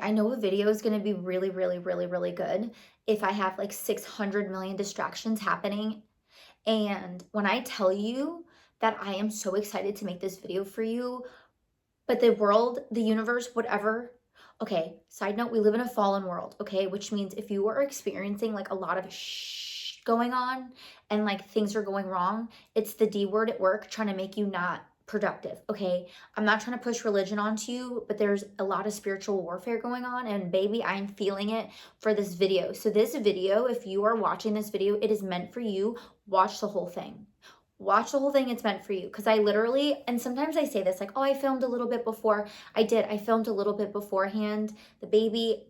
I know a video is going to be really, really, really, really good if I have like 600 million distractions happening. And when I tell you that I am so excited to make this video for you, but the world, the universe, whatever. Okay, side note, we live in a fallen world, okay? Which means if you are experiencing like a lot of going on and like things are going wrong, it's the D word at work trying to make you not productive, okay? I'm not trying to push religion onto you, but there's a lot of spiritual warfare going on, and baby, I'm feeling it for this video. So this video, if you are watching this video, it is meant for you. Watch the whole thing. Watch the whole thing. It's meant for you. Because I literally, and sometimes I say this like, oh, I filmed a little bit before. I filmed a little bit beforehand. The baby,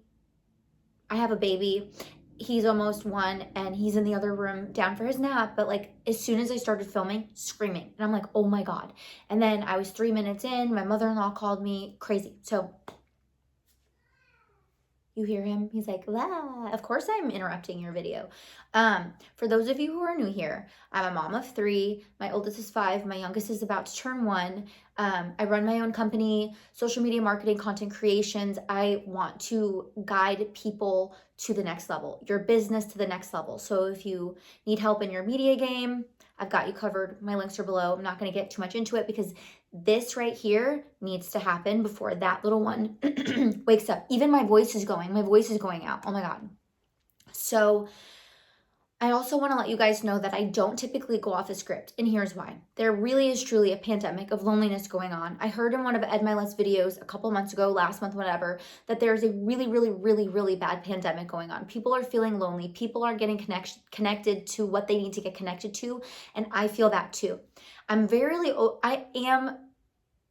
I have a baby. He's almost 1 and he's in the other room down for his nap. But like as soon as I started filming, screaming. And I'm like, oh my God. And then I was 3 minutes in, my mother-in-law called me, crazy. So you hear him, he's like, ah. Of course I'm interrupting your video. For those of you who are new here, I'm a mom of 3. My oldest is 5. My youngest is about to turn 1. I run my own company, social media marketing, content creations. I want to guide people to the next level, your business to the next level. So if you need help in your media game, I've got you covered. My links are below. I'm not going to get too much into it because this right here needs to happen before that little one wakes up. Even my voice is going. My voice is going out. Oh my God. So I also want to let you guys know that I don't typically go off a script, and here's why. There really is truly a pandemic of loneliness going on. I heard in one of Ed Milet's videos a couple months ago, last month, whatever, that there's a really, really, really, really bad pandemic going on. People are feeling lonely. People are getting connected to what they need to get connected to, and I feel that too. I am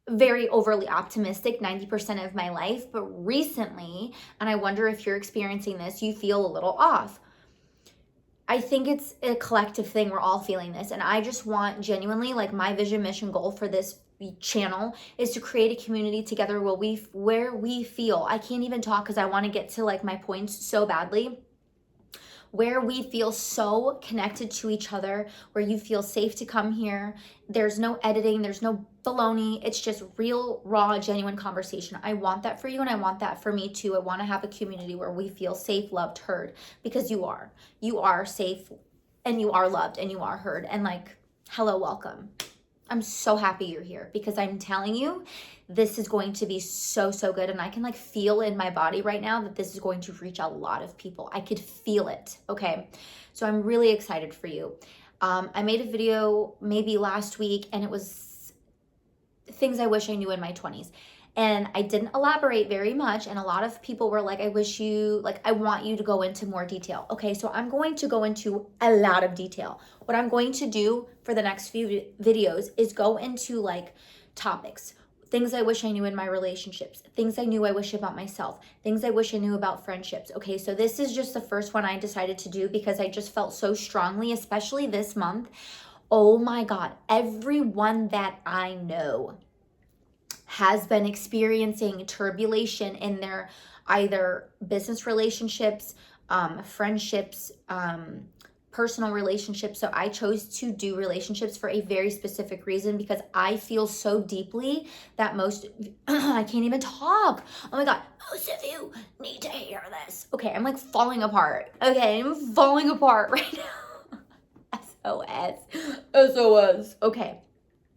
very overly optimistic 90% of my life, but recently, and I wonder if you're experiencing this, you feel a little off. I think it's a collective thing. We're all feeling this. And I just want genuinely, like, my vision, mission, goal for this channel is to create a community together where we feel, I can't even talk because I want to get to like my points so badly, where we feel so connected to each other, where you feel safe to come here. There's no editing, there's no baloney. It's just real, raw, genuine conversation. I want that for you, and I want that for me too. I want to have a community where we feel safe, loved, heard, because you are. You are safe, and you are loved, and you are heard. And like, hello, welcome. I'm so happy you're here because I'm telling you, this is going to be so, so good. And I can like feel in my body right now that this is going to reach a lot of people. I could feel it. Okay. So I'm really excited for you. I made a video maybe last week, and it was things I wish I knew in my 20s. And I didn't elaborate very much. And a lot of people were like, I want you to go into more detail. Okay, so I'm going to go into a lot of detail. What I'm going to do for the next few videos is go into like topics, things I wish I knew in my relationships, things I knew I wish about myself, things I wish I knew about friendships. Okay, so this is just the first one I decided to do because I just felt so strongly, especially this month. Oh my God, everyone that I know has been experiencing turbulation in their either business relationships, friendships, personal relationships. So I chose to do relationships for a very specific reason because I feel so deeply that I can't even talk. Oh my God, most of you need to hear this. Okay, I'm like falling apart. Okay, I'm falling apart right now. SOS. Okay.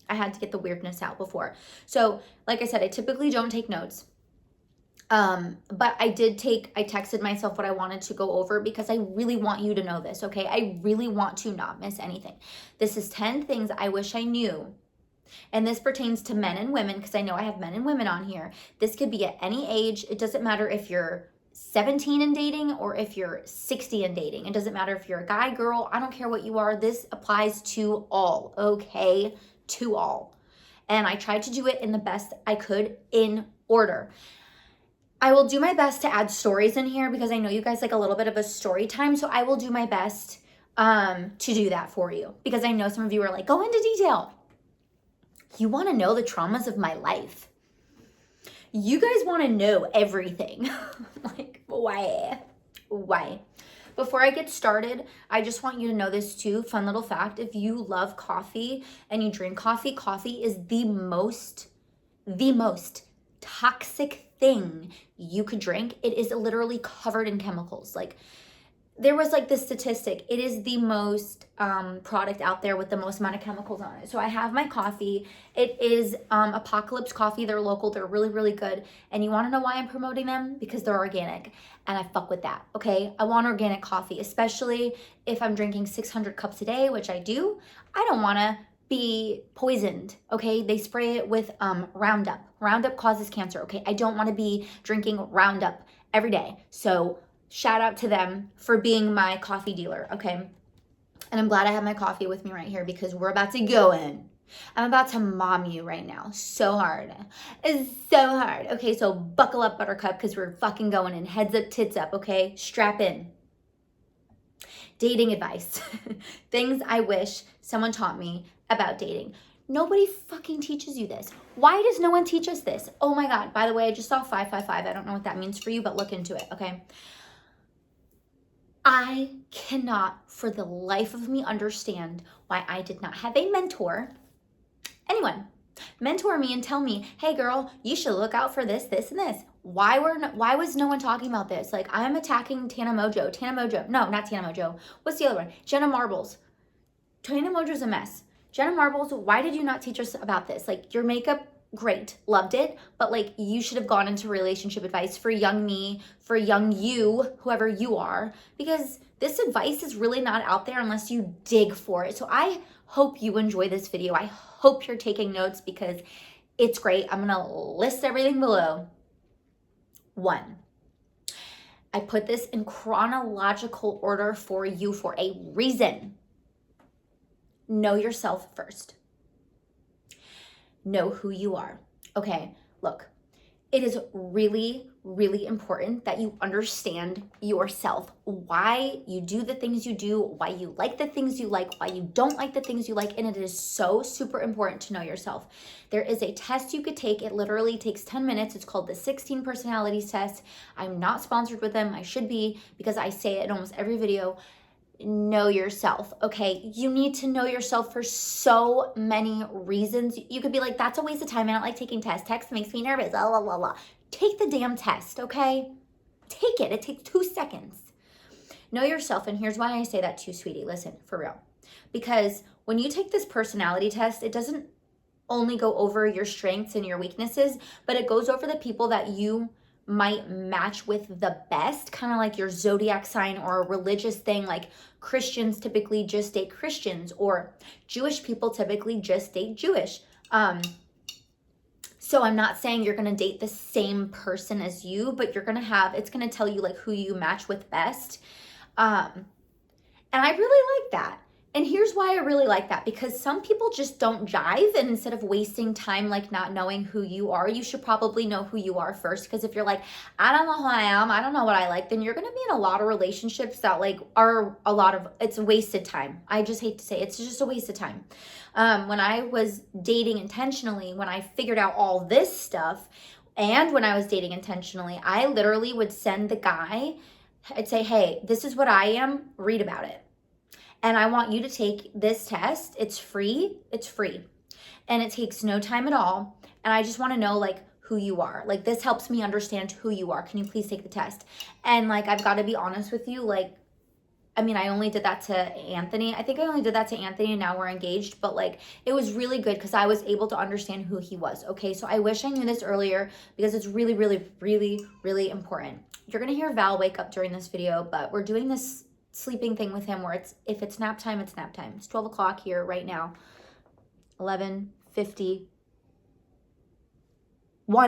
I had to get the weirdness out before. So, like I said, I typically don't take notes. But I texted myself what I wanted to go over because I really want you to know this, okay? I really want to not miss anything. This is 10 things I wish I knew. And this pertains to men and women because I know I have men and women on here. This could be at any age. It doesn't matter if you're 17 and dating or if you're 60 and dating. It doesn't matter if you're a guy, girl. I don't care what you are. This applies to all, okay? To all. And I tried to do it in the best I could in order. I will do my best to add stories in here because I know you guys like a little bit of a story time. So I will do my best to do that for you because I know some of you are like, go into detail. You want to know the traumas of my life. You guys want to know everything. Like, why? Why? Before I get started, I just want you to know this too. Fun little fact. If you love coffee and you drink coffee, coffee is the most toxic thing you could drink. It is literally covered in chemicals. Like, there was like this statistic, it is the most product out there with the most amount of chemicals on it. So I have my coffee. It is Apocalypse Coffee. They're local. They're really, really good. And you want to know why I'm promoting them? Because they're organic. And I fuck with that, okay? I want organic coffee, especially if I'm drinking 600 cups a day, which I do. I don't want to be poisoned, okay? They spray it with Roundup. Roundup causes cancer, okay? I don't want to be drinking Roundup every day. So shout out to them for being my coffee dealer, okay? And I'm glad I have my coffee with me right here because we're about to go in. I'm about to mom you right now. So hard. It's so hard. Okay, so buckle up, Buttercup, because we're fucking going in. Heads up, tits up, okay? Strap in. Dating advice. Things I wish someone taught me about dating. Nobody fucking teaches you this. Why does no one teach us this? Oh my God. By the way, I just saw 555. I don't know what that means for you, but look into it, okay? I cannot for the life of me understand why I did not have a mentor, anyone, mentor me and tell me, hey girl, you should look out for this, this, and this. Why was no one talking about this? Like, I'm attacking Tana Mojo. No, not Tana Mojo. What's the other one? Jenna Marbles. Tana Mojo's a mess. Jenna Marbles, why did you not teach us about this? Like, your makeup, great, loved it, but like, you should have gone into relationship advice for young me, for young you, whoever you are, because this advice is really not out there unless you dig for it. So I hope you enjoy this video. I hope you're taking notes because it's great. I'm gonna list everything below. 1, I put this in chronological order for you for a reason. Know yourself first. Know who you are. Okay, look, it is really, really important that you understand yourself, why you do the things you do, why you like the things you like, why you don't like the things you like, and it is so super important to know yourself. There is a test you could take. It literally takes 10 minutes. It's called the 16 Personalities Test. I'm not sponsored with them. I should be because I say it in almost every video. Know yourself, okay? You need to know yourself for so many reasons. You could be like, that's a waste of time. I don't like taking tests. Text makes me nervous. Blah, blah, blah, blah. Take the damn test, okay? Take it. It takes 2 seconds. Know yourself, and here's why I say that to you, sweetie. Listen, for real. Because when you take this personality test, it doesn't only go over your strengths and your weaknesses, but it goes over the people that you might match with the best, kind of like your zodiac sign or a religious thing. Like, Christians typically just date Christians, or Jewish people typically just date Jewish. So I'm not saying you're going to date the same person as you, but you're going to have, it's going to tell you like who you match with best. And I really like that. And here's why I really like that, because some people just don't jive, and instead of wasting time like not knowing who you are, you should probably know who you are first. Because if you're like, I don't know who I am, I don't know what I like, then you're going to be in a lot of relationships that like are it's a wasted time. I just hate to say it's just a waste of time. When I was dating intentionally, when I figured out all this stuff, and when I was dating intentionally, I literally would send the guy, I'd say, hey, this is what I am, read about it. And I want you to take this test. It's free. And it takes no time at all. And I just want to know like who you are. Like, this helps me understand who you are. Can you please take the test? And like, I've got to be honest with you. Like, I mean, I only did that to Anthony. I think I only did that to Anthony, and now we're engaged. But like, it was really good because I was able to understand who he was. Okay, so I wish I knew this earlier because it's really, really, really, really important. You're going to hear Val wake up during this video, but we're doing this sleeping thing with him where if it's nap time, it's nap time. It's 12 o'clock here right now. 11:51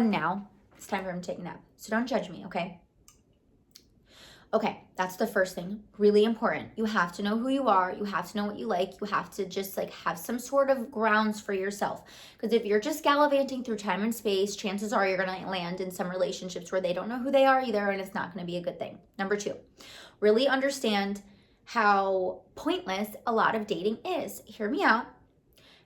now. It's time for him to take a nap. So don't judge me, okay? Okay, that's the first thing. Really important. You have to know who you are. You have to know what you like. You have to just like have some sort of grounds for yourself. Because if you're just gallivanting through time and space, chances are you're going to land in some relationships where they don't know who they are either, and it's not going to be a good thing. Number 2, really understand how pointless a lot of dating is. Hear me out.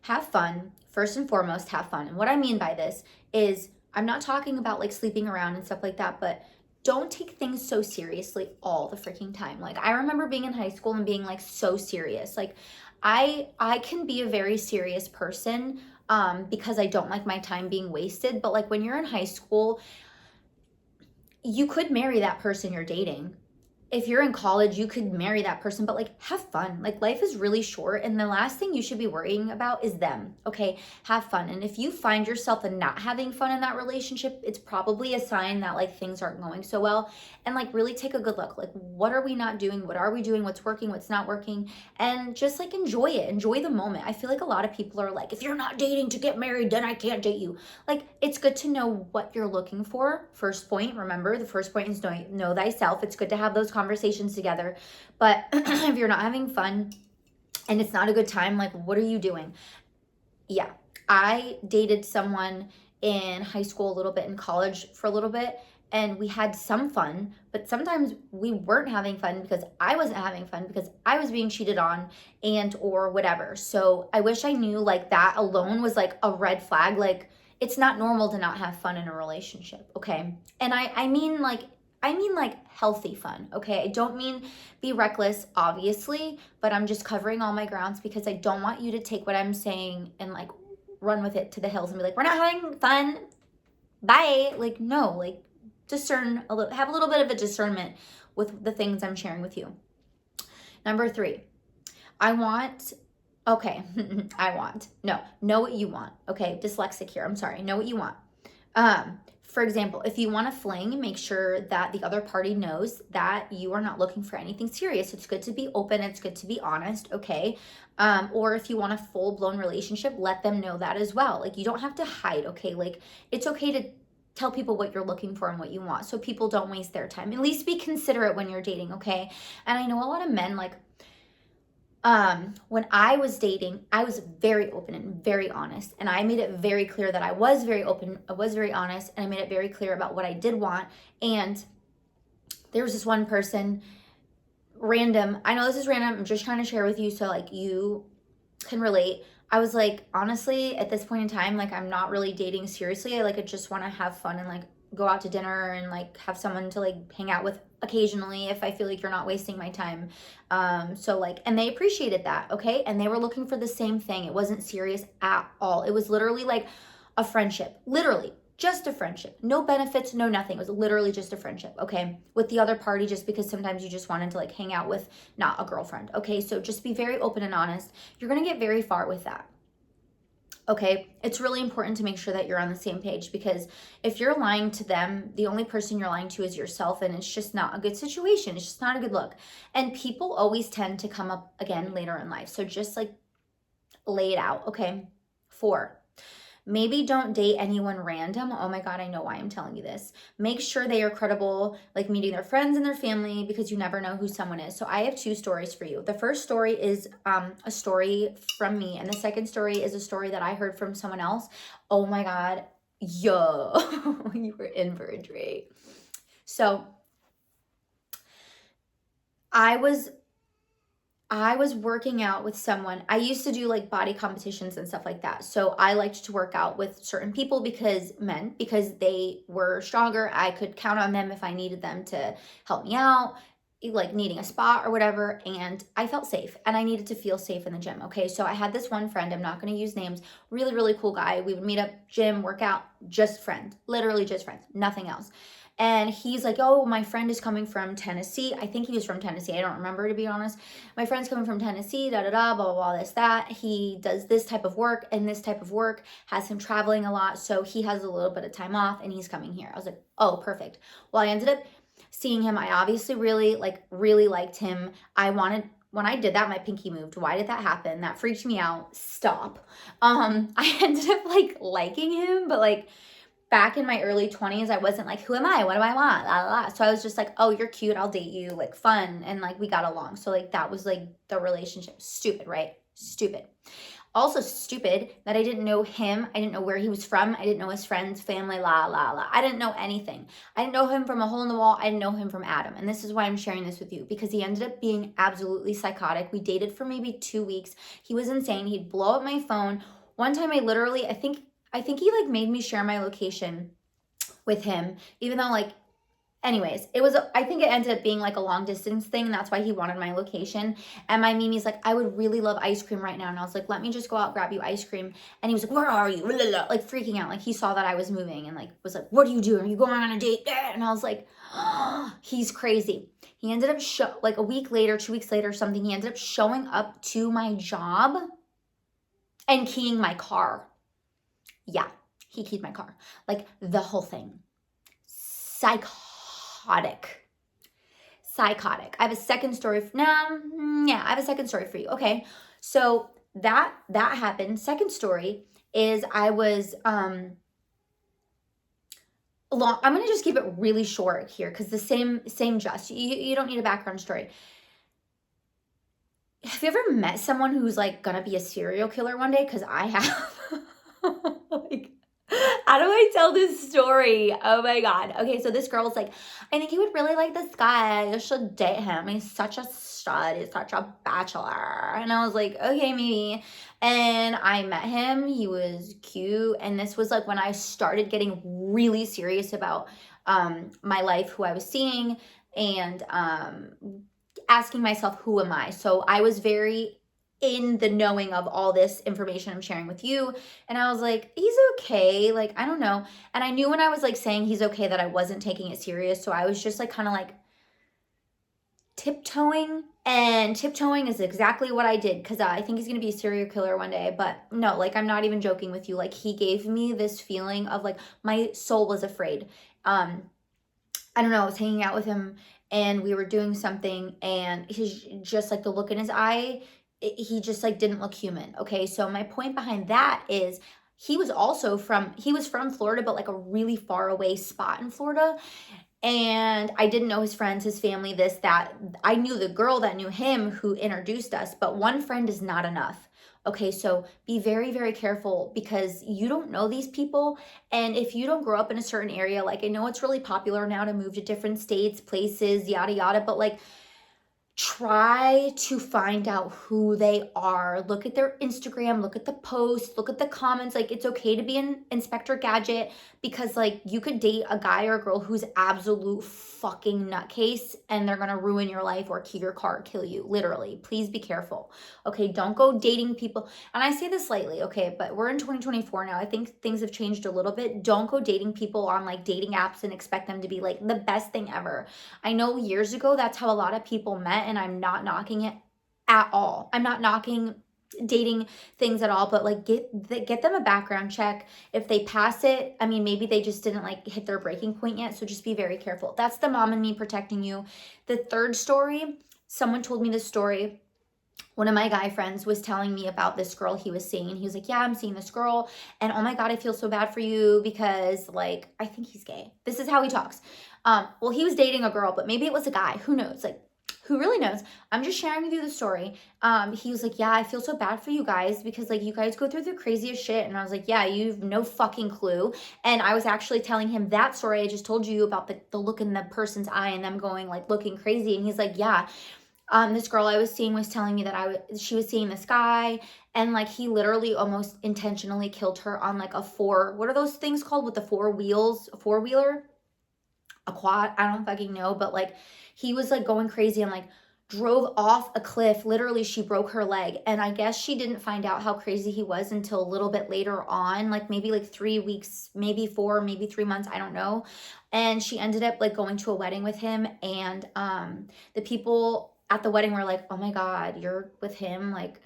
Have fun. First and foremost, have fun. And what I mean by this is, I'm not talking about like sleeping around and stuff like that, but don't take things so seriously all the freaking time. Like, I remember being in high school and being like so serious. Like, I can be a very serious person. because I don't like my time being wasted. But like when you're in high school, you could marry that person you're dating. If you're in college, you could marry that person, but like have fun. Like life is really short, and the last thing you should be worrying about is them. Okay, have fun. And if you find yourself not having fun in that relationship, it's probably a sign that like things aren't going so well. And like really take a good look. Like, what are we not doing? What are we doing? What's working? What's not working? And just like enjoy it. Enjoy the moment. I feel like a lot of people are like, if you're not dating to get married, then I can't date you. Like, it's good to know what you're looking for. First point, remember, the first point is know thyself. It's good to have those conversations together. But if you're not having fun and it's not a good time, like, what are you doing? Yeah, I dated someone in high school a little bit, in college for a little bit, and we had some fun, but sometimes we weren't having fun because I wasn't having fun because I was being cheated on and or whatever. So I wish I knew like that alone was like a red flag. Like, it's not normal to not have fun in a relationship, okay? And I mean like healthy fun, okay? I don't mean be reckless, obviously, but I'm just covering all my grounds because I don't want you to take what I'm saying and like run with it to the hills and be like, we're not having fun, bye. Like, no, like discern a little, have a little bit of a discernment with the things I'm sharing with you. Number 3, know what you want. Okay, dyslexic here, I'm sorry, know what you want. For example, if you want to fling, make sure that the other party knows that you are not looking for anything serious. It's good to be open. It's good to be honest, okay? Or if you want a full-blown relationship, let them know that as well. Like, you don't have to hide, okay? Like, it's okay to tell people what you're looking for and what you want so people don't waste their time. At least be considerate when you're dating, okay? And I know a lot of men, like, when I was dating, I was very open and very honest. And I made it very clear that I was very open, I was very honest, and I made it very clear about what I did want. And there was this one person, random, I know this is random, I'm just trying to share with you so like you can relate. I was like, honestly, at this point in time, like I'm not really dating seriously. I just want to have fun and like go out to dinner and like have someone to like hang out with occasionally if I feel like you're not wasting my time. So like, and they appreciated that, okay? And they were looking for the same thing. It wasn't serious at all. It was literally like a friendship, literally just a friendship. No benefits, no nothing. It was literally just a friendship, okay? With the other party, just because sometimes you just wanted to like hang out with not a girlfriend, okay? So just be very open and honest. You're gonna get very far with that. Okay, it's really important to make sure that you're on the same page because if you're lying to them, the only person you're lying to is yourself, and it's just not a good situation. It's just not a good look. And people always tend to come up again later in life. So just like lay it out, okay? 4, maybe don't date anyone random. Oh my God, I know why I'm telling you this. Make sure they are credible, like meeting their friends and their family, because you never know who someone is. So I have 2 stories for you. The first story is a story from me, and the second story is a story that I heard from someone else. Oh my God, yo, you were in for a treat. So I was working out with someone. I used to do like body competitions and stuff like that. So I liked to work out with certain people because they were stronger. I could count on them if I needed them to help me out, like needing a spot or whatever. And I felt safe and I needed to feel safe in the gym. Okay. So I had this one friend, I'm not going to use names, really, really cool guy. We would meet up, gym, work out, just friend, literally just friends, nothing else. And he's like, oh, my friend is coming from Tennessee. I think he was from Tennessee. I don't remember, to be honest. My friend's coming from Tennessee, da, da, da, blah, blah, blah, this, that. He does this type of work, and this type of work has him traveling a lot. So he has a little bit of time off, and he's coming here. I was like, oh, perfect. Well, I ended up seeing him. I obviously really liked him. When I did that, my pinky moved. Why did that happen? That freaked me out. Stop. I ended up like liking him, but like, back in my early 20s, I wasn't like, who am I? What do I want? La, la, la. So I was just like, oh, you're cute. I'll date you. Like, fun. And like, we got along. So like, that was like the relationship. Stupid, right? Stupid. Also stupid that I didn't know him. I didn't know where he was from. I didn't know his friends, family, la, la, la. I didn't know anything. I didn't know him from a hole in the wall. I didn't know him from Adam. And this is why I'm sharing this with you, because he ended up being absolutely psychotic. We dated for maybe 2 weeks. He was insane. He'd blow up my phone. One time I think he like made me share my location with him, even though like Anyways, I think it ended up being like a long distance thing. That's why he wanted my location. And my Mimi's like, I would really love ice cream right now. And I was like, let me just go out, grab you ice cream. And he was like, where are you? Like freaking out. Like he saw that I was moving and like was like, what are you doing? Are you going on a date? And I was like, oh, he's crazy. He ended up like a week later, 2 weeks later, something. He ended up showing up to my job and keying my car. Yeah, he keyed my car. Like the whole thing. Psychotic. I have a second story. I have a second story for you. Okay. So that happened. Second story is I was I'm going to just keep it really short here because the same gist. You don't need a background story. Have you ever met someone who's like going to be a serial killer one day? Because I have. Like, how do I tell this story? Oh my God. Okay, so this girl was like, I think you would really like this guy. You should date him. He's such a stud. He's such a bachelor. And I was like, okay, maybe. And I met him. He was cute. And this was like when I started getting really serious about my life, who I was seeing, and asking myself, who am I? So I was very in the knowing of all this information I'm sharing with you. And I was like, he's okay. Like, I don't know. And I knew when I was like saying he's okay that I wasn't taking it serious. So I was just like kind of like tiptoeing, and tiptoeing is exactly what I did because I think he's going to be a serial killer one day. But no, like, I'm not even joking with you. Like, he gave me this feeling of like my soul was afraid. I don't know. I was hanging out with him and we were doing something, and he's just like the look in his eye, he just like didn't look human. Okay. So my point behind that is he was from Florida, but like a really far away spot in Florida. And I didn't know his friends, his family, this, that. I knew the girl that knew him who introduced us, but one friend is not enough. Okay, so be very, very careful because you don't know these people. And if you don't grow up in a certain area, like I know it's really popular now to move to different states, places, yada, yada, but like try to find out who they are. Look at their Instagram, look at the posts, look at the comments. Like, it's okay to be an Inspector Gadget because like you could date a guy or a girl who's absolute fucking nutcase and they're gonna ruin your life or key your car, kill you, literally. Please be careful. Okay, don't go dating people. And I say this lightly, okay, but we're in 2024 now. I think things have changed a little bit. Don't go dating people on like dating apps and expect them to be like the best thing ever. I know years ago that's how a lot of people met, and I'm not knocking it at all. I'm not knocking dating things at all, but like get them a background check. If they pass it, I mean, maybe they just didn't like hit their breaking point yet, so just be very careful. That's the mom and me protecting you. The third story, someone told me this story. One of my guy friends was telling me about this girl he was seeing, and he was like, yeah, I'm seeing this girl, and oh my God, I feel so bad for you because like I think he's gay. This is how he talks. Well, he was dating a girl, but maybe it was a guy, who knows? Like, who really knows? I'm just sharing with you the story. He was like, yeah, I feel so bad for you guys because like you guys go through the craziest shit. And I was like, yeah, you've no fucking clue. And I was actually telling him that story I just told you about, the look in the person's eye and them going like looking crazy. And he's like, yeah, this girl I was seeing was telling me that she was seeing this guy, and like he literally almost intentionally killed her on like what are those things called with the four wheels, a four-wheeler? A quad, I don't fucking know, but like he was like going crazy and like drove off a cliff. Literally, she broke her leg. And I guess she didn't find out how crazy he was until a little bit later on, like maybe like 3 weeks, maybe 4, maybe 3 months, I don't know. And she ended up like going to a wedding with him, and the people at the wedding were like, oh my God, you're with him, like.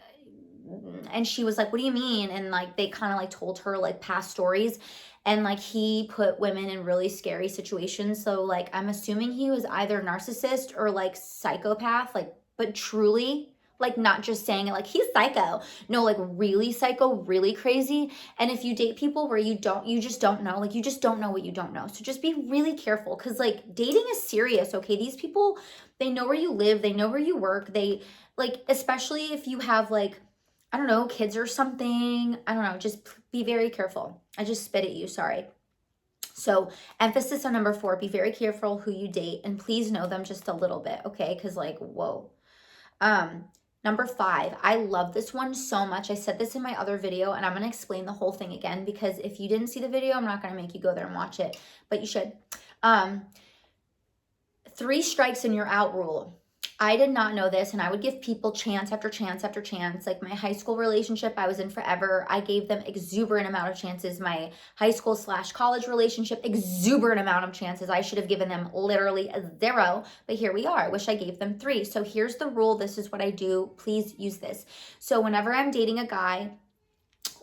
And she was like, what do you mean? And like they kind of like told her like past stories, and like he put women in really scary situations. So like I'm assuming he was either narcissist or like psychopath, like, but truly, like not just saying it like he's psycho, no, like really psycho, really crazy. And if you date people where you just don't know, like you just don't know what you don't know, so just be really careful because like dating is serious. Okay, these people, they know where you live, they know where you work, they like, especially if you have like, I don't know, kids or something. I don't know. Just be very careful. I just spit at you. Sorry. So emphasis on number 4, be very careful who you date, and please know them just a little bit. Okay. Cause like, whoa. Number 5, I love this one so much. I said this in my other video, and I'm going to explain the whole thing again, because if you didn't see the video, I'm not going to make you go there and watch it, but you should. 3 strikes and you're out rule. I did not know this, and I would give people chance after chance after chance. Like my high school relationship I was in forever, I gave them exuberant amount of chances. My high school / college relationship, exuberant amount of chances. I should have given them literally a 0, but here we are. I wish I gave them 3. So here's the rule. This is what I do. Please use this. So whenever I'm dating a guy,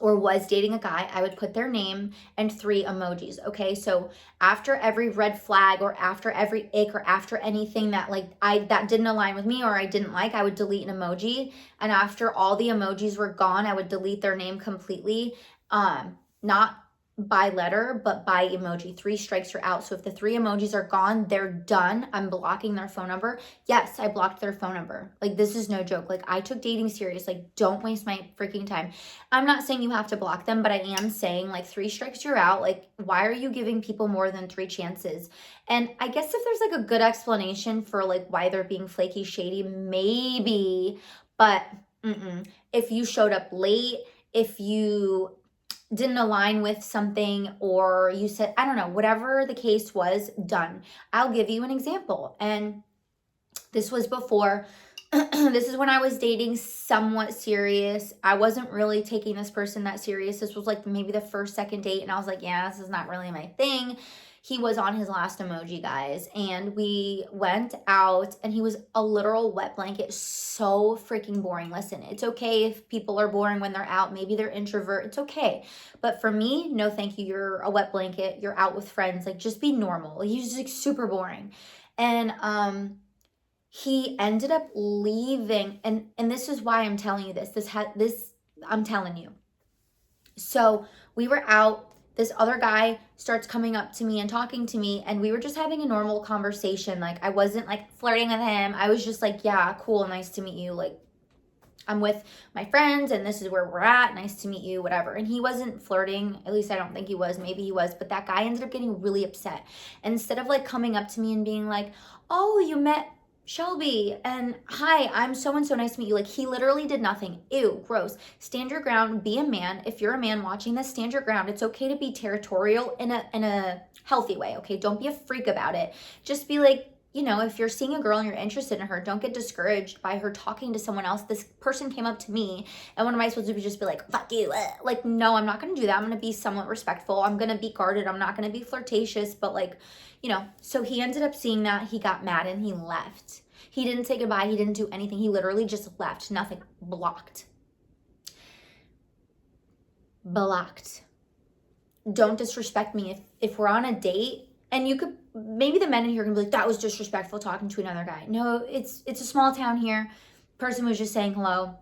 or was dating a guy, I would put their name and 3 emojis. Okay, so after every red flag, or after every ick, or after anything that that didn't align with me or I didn't like, I would delete an emoji. And after all the emojis were gone, I would delete their name completely. Not by letter, but by emoji. 3 strikes, you're out. So if the 3 emojis are gone, they're done. I'm blocking their phone number. Yes, I blocked their phone number. Like, this is no joke. Like, I took dating serious. Like, don't waste my freaking time. I'm not saying you have to block them, but I am saying, like, 3 strikes, you're out. Like, why are you giving people more than 3 chances? And I guess if there's like a good explanation for like why they're being flaky, shady, maybe, but if you showed up late, if you didn't align with something, or you said, I don't know, whatever the case was, done. I'll give you an example. And this was before, this is when I was dating somewhat serious. I wasn't really taking this person that serious. This was like maybe the first, second date. And I was like, yeah, this is not really my thing. He was on his last emoji, guys, and we went out, and he was a literal wet blanket. So freaking boring. Listen, it's okay if people are boring when they're out. Maybe they're introvert. It's okay. But for me, no thank you. You're a wet blanket. You're out with friends. Like, just be normal. He's just like super boring. And he ended up leaving, and this is why I'm telling you this. I'm telling you. So we were out. This other guy starts coming up to me and talking to me, and we were just having a normal conversation. Like, I wasn't like flirting with him. I was just like, yeah, cool, nice to meet you. Like, I'm with my friends and this is where we're at. Nice to meet you, whatever. And he wasn't flirting. At least I don't think he was. Maybe he was. But that guy ended up getting really upset. And instead of like coming up to me and being like, oh, you met Shelby, and hi, I'm so and so, nice to meet you. Like, he literally did nothing. Ew, gross. Stand your ground. Be a man. If you're a man watching this, stand your ground. It's okay to be territorial in a healthy way. Okay, don't be a freak about it. Just be like, you know, if you're seeing a girl and you're interested in her, don't get discouraged by her talking to someone else. This person came up to me, and what am I supposed to do? Just be like, fuck you? Like, no, I'm not going to do that. I'm going to be somewhat respectful. I'm going to be guarded. I'm not going to be flirtatious, but like, you know. So he ended up seeing that. He got mad and he left. He didn't say goodbye. He didn't do anything. He literally just left. Nothing. Blocked. Blocked. Don't disrespect me. If we're on a date, and you could, maybe the men in here are gonna be like, that was disrespectful talking to another guy. No, it's a small town here. Person was just saying hello.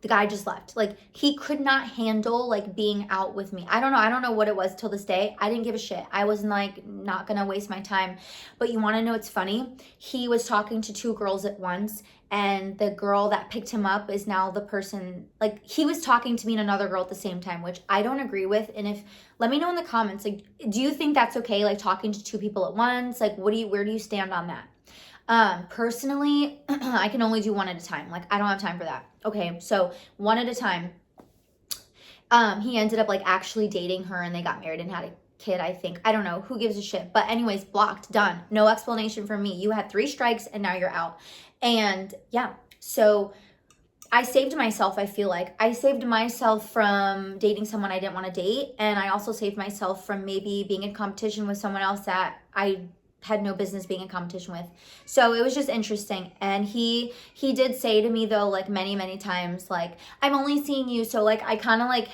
The guy just left. Like, he could not handle like being out with me. I don't know what it was till this day. I didn't give a shit. I was like, not gonna waste my time. But you wanna know what's funny? He was talking to 2 girls at once, and the girl that picked him up is now the person, like, he was talking to me and another girl at the same time, which I don't agree with. And let me know in the comments, like, do you think that's okay? Like, talking to 2 people at once? Like, where do you stand on that? Personally, I can only do 1 at a time. Like, I don't have time for that. Okay, so 1 at a time. He ended up like actually dating her, and they got married and had a kid, I think. I don't know. Who gives a shit? But anyways, blocked, done. No explanation from me. You had 3 strikes and now you're out. And yeah, so I saved myself, I feel like. I saved myself from dating someone I didn't want to date, and I also saved myself from maybe being in competition with someone else that I had no business being in competition with. So it was just interesting. And he did say to me though, like many times, like, I'm only seeing you. So like, I kind of like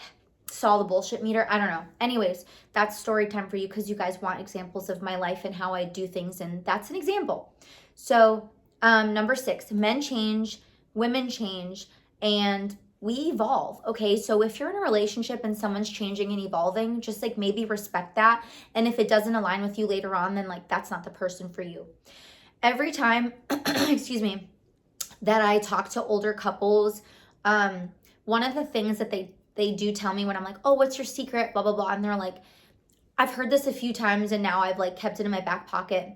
saw the bullshit meter. I don't know. Anyways, that's story time for you, because you guys want examples of my life and how I do things, and that's an example. So number 6, men change, women change, and we evolve. Okay, so if you're in a relationship and someone's changing and evolving, just like maybe respect that. And if it doesn't align with you later on, then like that's not the person for you. Every time, excuse me, that I talk to older couples, one of the things that they do tell me when I'm like, oh, what's your secret, blah, blah, blah. And they're like, I've heard this a few times and now I've like kept it in my back pocket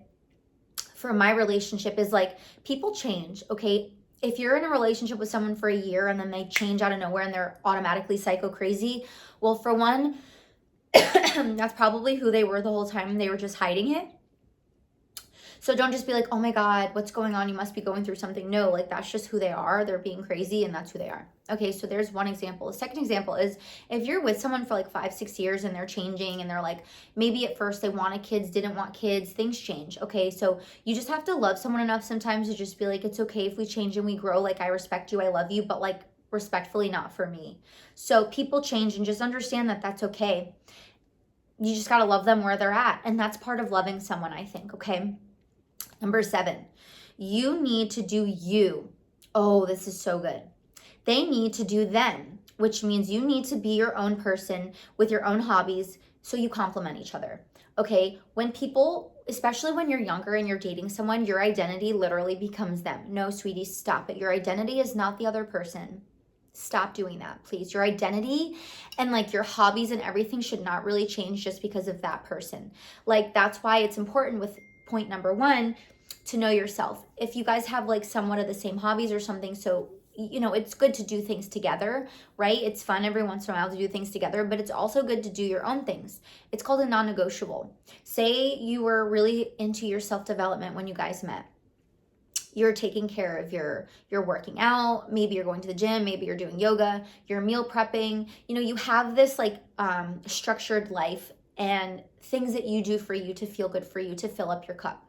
for my relationship, is like, people change. Okay, if you're in a relationship with someone for a year and then they change out of nowhere and they're automatically psycho crazy, well, for one, that's probably who they were the whole time. They were just hiding it. So don't just be like, oh my God, what's going on? You must be going through something. No, like that's just who they are. They're being crazy and that's who they are. Okay, so there's one example. The second example is if you're with someone for like 5-6 years and they're changing and they're like, maybe at first they wanted kids, didn't want kids, things change. Okay, so you just have to love someone enough sometimes to just be like, it's okay if we change and we grow. Like, I respect you, I love you, but like respectfully, not for me. So people change and just understand that that's okay. You just got to love them where they're at. And that's part of loving someone, I think. Okay. Number 7, you need to do you. Oh, this is so good. They need to do them, which means you need to be your own person with your own hobbies so you complement each other. Okay, when people, especially when you're younger and you're dating someone, your identity literally becomes them. No, sweetie, stop it. Your identity is not the other person. Stop doing that, please. Your identity and like your hobbies and everything should not really change just because of that person. Like, that's why it's important with point number 1 to know yourself. If you guys have like somewhat of the same hobbies or something, so you know, it's good to do things together, right? It's fun every once in a while to do things together, but it's also good to do your own things. It's called a non-negotiable. Say you were really into your self-development when you guys met. You're taking care of you're working out, maybe you're going to the gym, maybe you're doing yoga, you're meal prepping. You know, you have this like structured life and things that you do for you to feel good for you, to fill up your cup.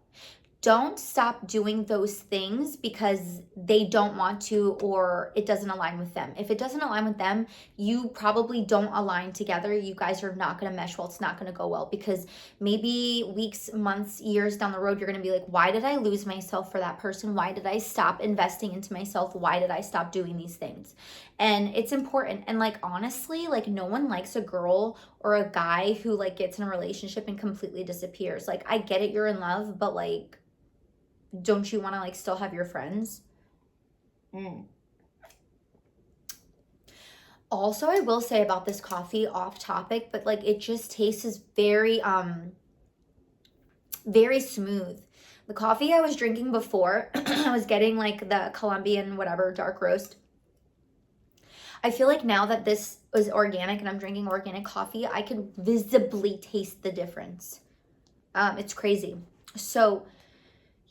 Don't stop doing those things because they don't want to or it doesn't align with them. If it doesn't align with them, you probably don't align together. You guys are not going to mesh well. It's not going to go well because maybe weeks, months, years down the road, you're going to be like, why did I lose myself for that person? Why did I stop investing into myself? Why did I stop doing these things? And it's important. And like, honestly, like no one likes a girl or a guy who like gets in a relationship and completely disappears. Like, I get it, you're in love, but like, don't you want to like still have your friends? Also, I will say about this coffee, off topic, but like it just tastes very very smooth. The coffee I was drinking before, I was getting like the Colombian whatever dark roast. I feel like now that this is organic and I'm drinking organic coffee, I could visibly taste the difference. It's crazy. So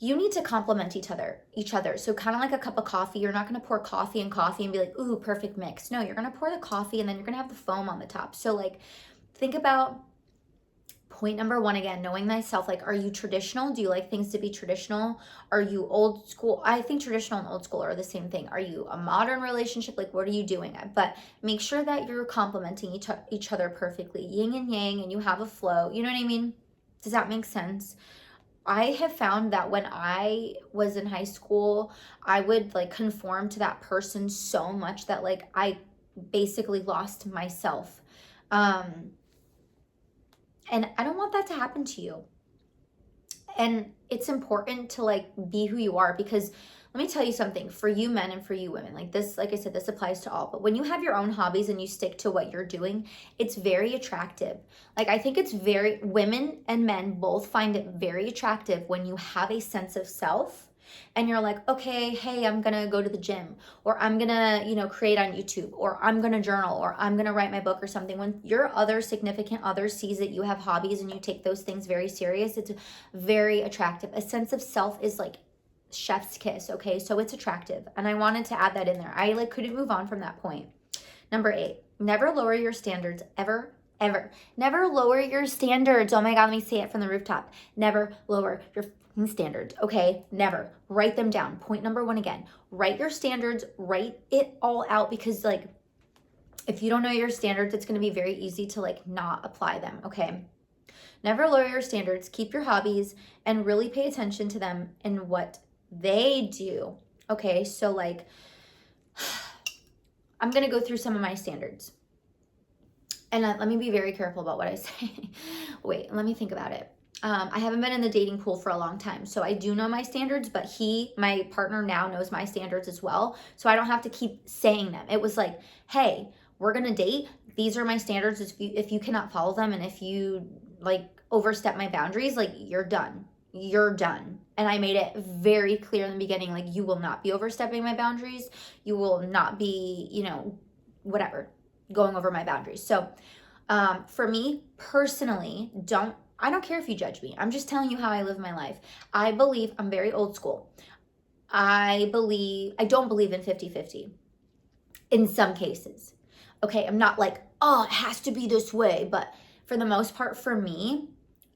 you need to complement each other. So kind of like a cup of coffee, you're not going to pour coffee and be like, ooh, perfect mix. No, you're going to pour the coffee and then you're going to have the foam on the top. So like, think about point number 1 again, knowing thyself. Like, are you traditional? Do you like things to be traditional? Are you old school? I think traditional and old school are the same thing. Are you a modern relationship? Like, what are you doing? But make sure that you're complementing each other perfectly, yin and yang, and you have a flow. You know what I mean? Does that make sense? I have found that when I was in high school, I would like conform to that person so much that like I basically lost myself. And I don't want that to happen to you. And it's important to like be who you are because let me tell you something, for you men and for you women, like this, like I said, this applies to all, but when you have your own hobbies and you stick to what you're doing, it's very attractive. Like, I think it's very, women and men both find it very attractive when you have a sense of self and you're like, okay, hey, I'm gonna go to the gym, or I'm gonna, you know, create on YouTube, or I'm gonna journal, or I'm gonna write my book or something. When your other significant other sees that you have hobbies and you take those things very serious, it's very attractive. A sense of self is like chef's kiss. Okay, so it's attractive, and I wanted to add that in there. I like couldn't move on from that point. Number 8, never lower your standards, ever. Never lower your standards. Oh my God, let me say it from the rooftop. Never lower your standards. Okay, never. Write them down. Point number 1 again, write your standards, write it all out, because like if you don't know your standards, it's going to be very easy to like not apply them. Okay, never lower your standards, keep your hobbies, and really pay attention to them and what they do. Okay, so like I'm gonna go through some of my standards, and let me be very careful about what I say. Wait, let me think about it. I haven't been in the dating pool for a long time, so I do know my standards, but my partner now knows my standards as well, so I don't have to keep saying them. It was like, hey, we're gonna date, these are my standards. If you cannot follow them, and if you like overstep my boundaries, like you're done. And I made it very clear in the beginning, like, you will not be overstepping my boundaries. You will not be, you know, whatever, going over my boundaries. So for me personally, don't I don't care if you judge me. I'm just telling you how I live my life. I believe, I'm very old school. I don't believe in 50-50 in some cases. Okay, I'm not like, oh, it has to be this way. But for the most part, for me,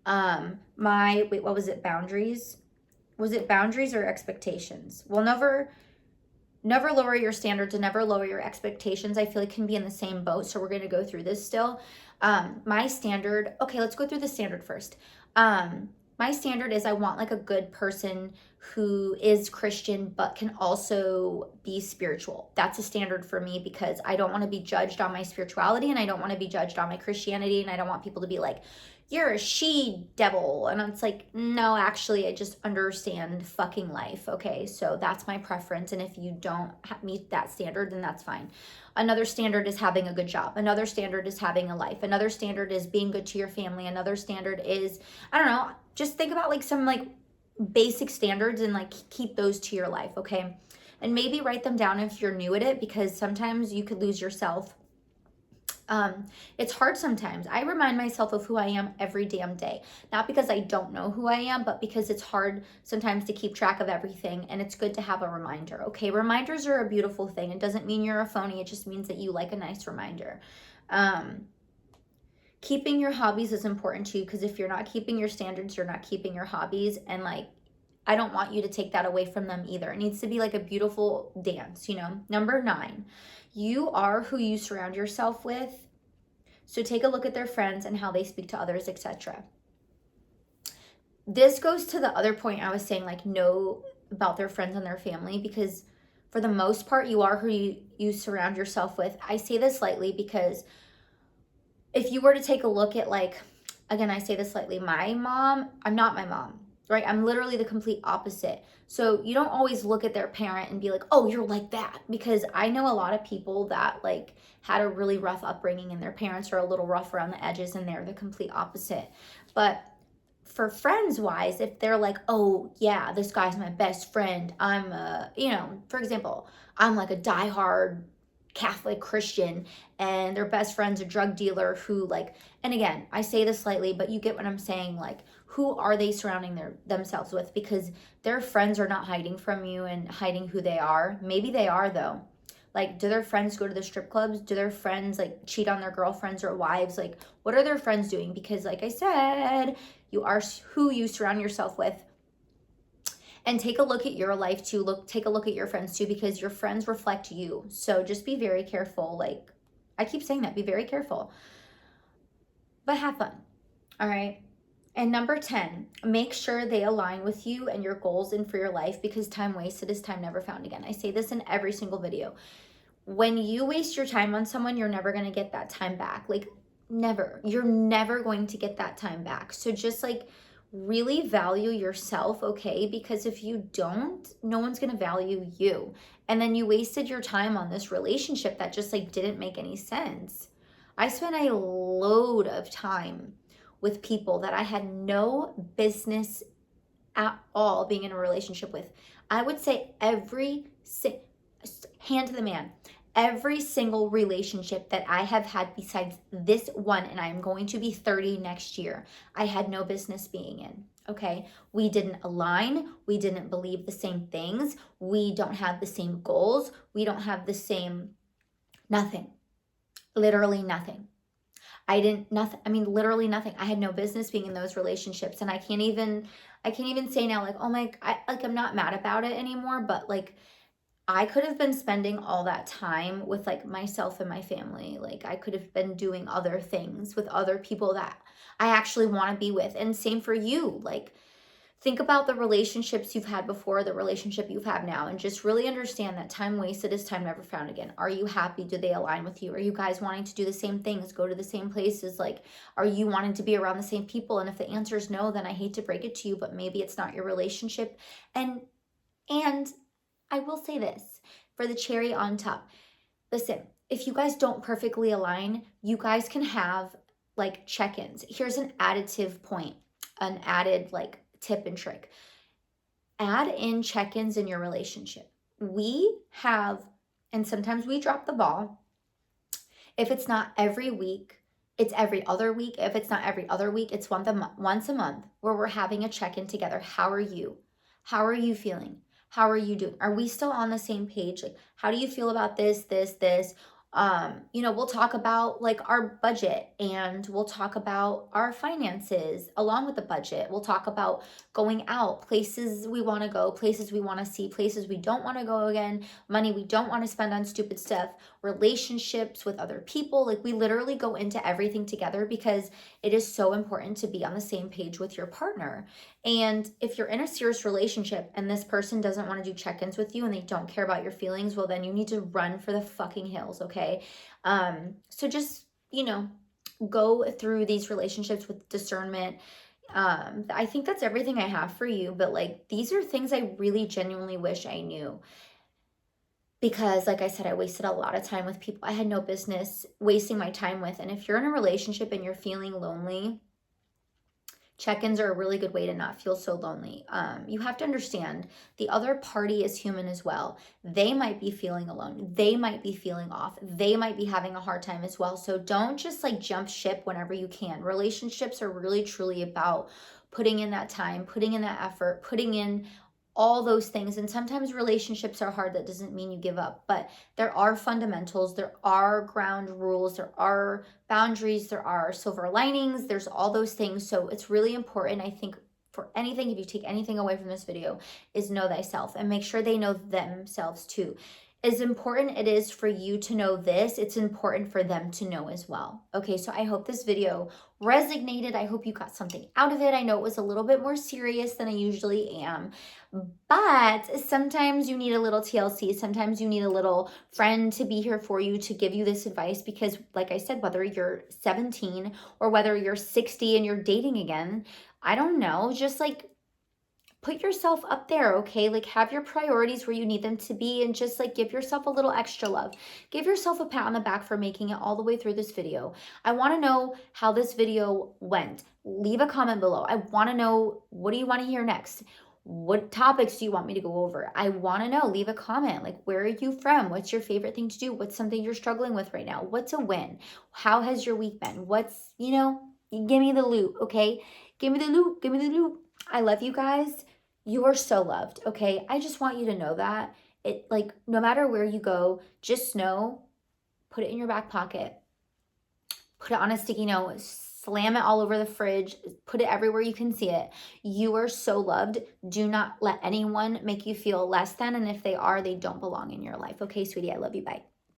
what was it? Boundaries? Was it boundaries or expectations? Well, never lower your standards and never lower your expectations. I feel like can be in the same boat. So we're going to go through this still. My standard, okay, let's go through the standard first. My standard is I want like a good person who is Christian but can also be spiritual. That's a standard for me because I don't want to be judged on my spirituality and I don't want to be judged on my Christianity, and I don't want people to be like, you're a she devil. And it's like, no, actually, I just understand fucking life. Okay, so that's my preference. And if you don't meet that standard, then that's fine. Another standard is having a good job. Another standard is having a life. Another standard is being good to your family. Another standard is, I don't know, just think about like some like basic standards and like keep those to your life. Okay, and maybe write them down if you're new at it, because sometimes you could lose yourself. It's hard sometimes. I remind myself of who I am every damn day. Not because I don't know who I am, but because it's hard sometimes to keep track of everything, and it's good to have a reminder. Okay, reminders are a beautiful thing. It doesn't mean you're a phony. It just means that you like a nice reminder. Keeping your hobbies is important too, because if you're not keeping your standards, you're not keeping your hobbies, and like, I don't want you to take that away from them either. It needs to be like a beautiful dance, you know? Number 9, you are who you surround yourself with. So take a look at their friends and how they speak to others, etc. This goes to the other point I was saying, like, know about their friends and their family, because for the most part, you are who you surround yourself with. I say this lightly because if you were to take a look at, like, again, I say this lightly, my mom, I'm not my mom, right? I'm literally the complete opposite. So you don't always look at their parent and be like, oh, you're like that. Because I know a lot of people that like had a really rough upbringing and their parents are a little rough around the edges and they're the complete opposite. But for friends wise, if they're like, oh yeah, this guy's my best friend, I'm for example, I'm like a diehard Catholic Christian and their best friend's a drug dealer who like, and again, I say this slightly, but you get what I'm saying, like, who are they surrounding themselves with? Because their friends are not hiding from you and hiding who they are. Maybe they are though. Like, do their friends go to the strip clubs? Do their friends like cheat on their girlfriends or wives? Like, what are their friends doing? Because like I said, you are who you surround yourself with. And take a look at your life too. Take a look at your friends too, because your friends reflect you. So just be very careful. Like, I keep saying that, be very careful. But have fun. All right. And number 10, make sure they align with you and your goals and for your life, because time wasted is time never found again. I say this in every single video. When you waste your time on someone, you're never going to get that time back. Like, never. You're never going to get that time back. So just like really value yourself, okay? Because if you don't, no one's going to value you. And then you wasted your time on this relationship that just like didn't make any sense. I spent a load of time with people that I had no business at all being in a relationship with. I would say hand to the man, every single relationship that I have had besides this one, and I'm going to be 30 next year, I had no business being in. Okay, we didn't align. We didn't believe the same things. We don't have the same goals. We don't have the same nothing. Literally nothing. Literally nothing. I had no business being in those relationships, and I can't even say now, like, oh my, I'm not mad about it anymore, but like, I could have been spending all that time with like myself and my family. Like, I could have been doing other things with other people that I actually want to be with. And same for you. Like, think about the relationships you've had before, the relationship you have now, and just really understand that time wasted is time never found again. Are you happy? Do they align with you? Are you guys wanting to do the same things, go to the same places? Like, are you wanting to be around the same people? And if the answer is no, then I hate to break it to you, but maybe it's not your relationship. And I will say this for the cherry on top. Listen, if you guys don't perfectly align, you guys can have like check-ins. Here's an additive point, an added like tip and trick. Add in check-ins in your relationship. We have, and sometimes we drop the ball. If it's not every week, It's every other week. If it's not every other week, it's once a month where we're having a check-in together. How are you? How are you feeling? How are you doing? Are we still on the same page? Like, how do you feel about this? We'll talk about like our budget, and we'll talk about our finances along with the budget. We'll talk about going out, places we want to go, places we want to see, places we don't want to go again, money we don't want to spend on stupid stuff, relationships with other people. Like, we literally go into everything together because it is so important to be on the same page with your partner. And if you're in a serious relationship and this person doesn't want to do check-ins with you and they don't care about your feelings, well, then you need to run for the fucking hills, okay? So just, go through these relationships with discernment. I think that's everything I have for you, but like, these are things I really genuinely wish I knew. Because, like I said, I wasted a lot of time with people I had no business wasting my time with. And if you're in a relationship and you're feeling lonely, check-ins are a really good way to not feel so lonely. You have to understand the other party is human as well. They might be feeling alone. They might be feeling off. They might be having a hard time as well. So don't just like jump ship whenever you can. Relationships are really truly about putting in that time, putting in that effort, putting in all those things. And sometimes relationships are hard. That doesn't mean you give up, but there are fundamentals, there are ground rules, there are boundaries, there are silver linings, there's all those things. So it's really important, I think, for anything, if you take anything away from this video, is know thyself and make sure they know themselves too. As important it is for you to know this, it's important for them to know as well. Okay, so I hope this video resonated. I hope you got something out of it. I know it was a little bit more serious than I usually am, but sometimes you need a little TLC. Sometimes you need a little friend to be here for you to give you this advice because, like I said, whether you're 17 or whether you're 60 and you're dating again, I don't know, just like put yourself up there, okay? Like, have your priorities where you need them to be, and just like give yourself a little extra love. Give yourself a pat on the back for making it all the way through this video. I want to know how this video went. Leave a comment below. I want to know, what do you want to hear next? What topics do you want me to go over? I want to know. Leave a comment. Like, where are you from? What's your favorite thing to do? What's something you're struggling with right now? What's a win? How has your week been? What's, give me the loot, okay? Give me the loot. Give me the loot. I love you guys. You are so loved, okay? I just want you to know that. It, like, no matter where you go, just know, put it in your back pocket, put it on a sticky note, slam it all over the fridge, put it everywhere you can see it. You are so loved. Do not let anyone make you feel less than, and if they are, they don't belong in your life. Okay, sweetie, I love you. Bye.